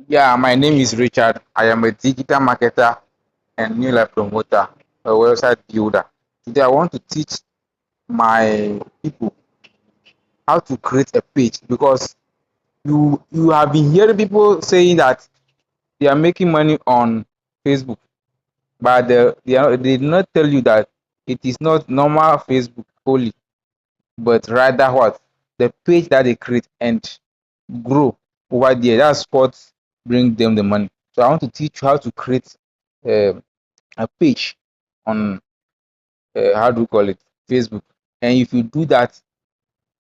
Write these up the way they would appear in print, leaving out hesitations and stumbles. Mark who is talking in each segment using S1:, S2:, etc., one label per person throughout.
S1: Yeah, my name is Richard. I am a digital marketer and new life promoter, a website builder. Today, I want to teach my people how to create a page because you have been hearing people saying that they are making money on Facebook, but they did not tell you that it is not normal Facebook only, but rather what the page that they create and grow over there. That's what bring them the money. So I want to teach you how to create uh, a page on how do you call it, Facebook. And if you do that,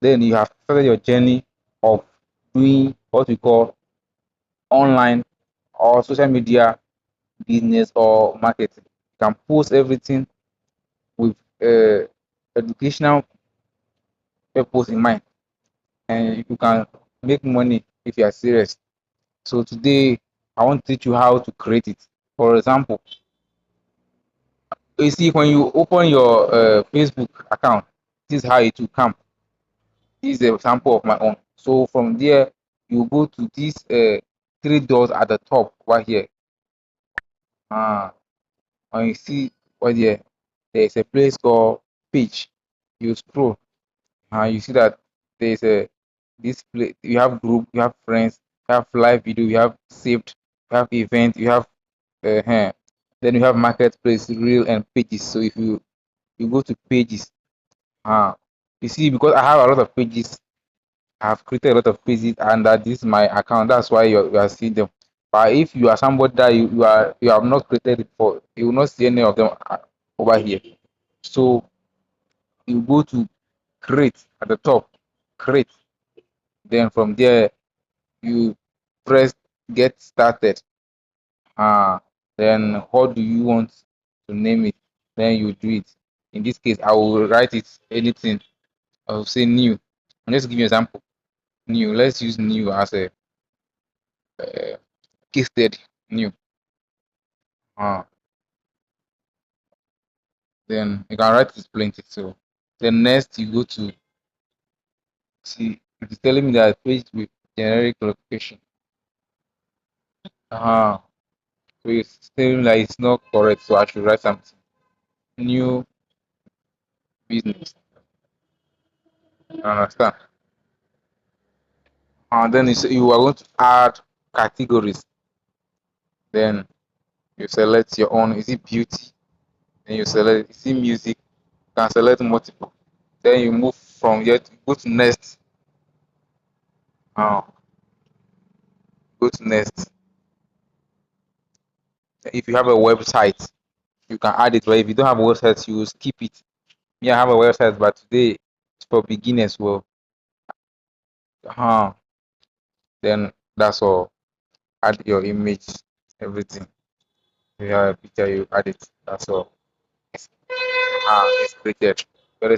S1: then you have started your journey of doing what we call online or social media business or marketing. You can post everything with educational purpose in mind, and you can make money if you are serious. So today, I want to teach you how to create it. For example, you see, when you open your Facebook account, this is how it will come. This is a sample of my own. So from there, you go to these three dots at the top right here. And you see right here, there is a place called page. You scroll, and you see that there is a this place. You have group, you have friends, you have live video, you have saved, you have event, you have uh, then you have marketplace, real and pages. So if you go to pages, uh, you see because I have a lot of pages. I've created a lot of pages and that this is my account. That's why you are seeing them. But if you are somebody that you have not created it for, you will not see any of them over here. So you go to create at the top, create. Then from there you press get started. Uh, then what do you want to name it? Then you do it. In this case, I will write it anything. I will say new. And let's give you an example. New. Let's use new as a case study. New. Uh, then you can write it plenty. So then next you go to see it is telling me that page with generic location. So it's telling me that it's not correct. So I should write something. New business. You understand? And then you are going to add categories. Then you select your own. Is it beauty? Then you select is it music? You can select multiple. Then you move from here to go to next. Uh, go to next. If you have a website, you can add it. But if you don't have a website, you will skip it. Me, I have a website, but today it's for beginners. Well, uh, then that's all. Add your image, everything. If you have a picture, you add it. That's all. It's created. Very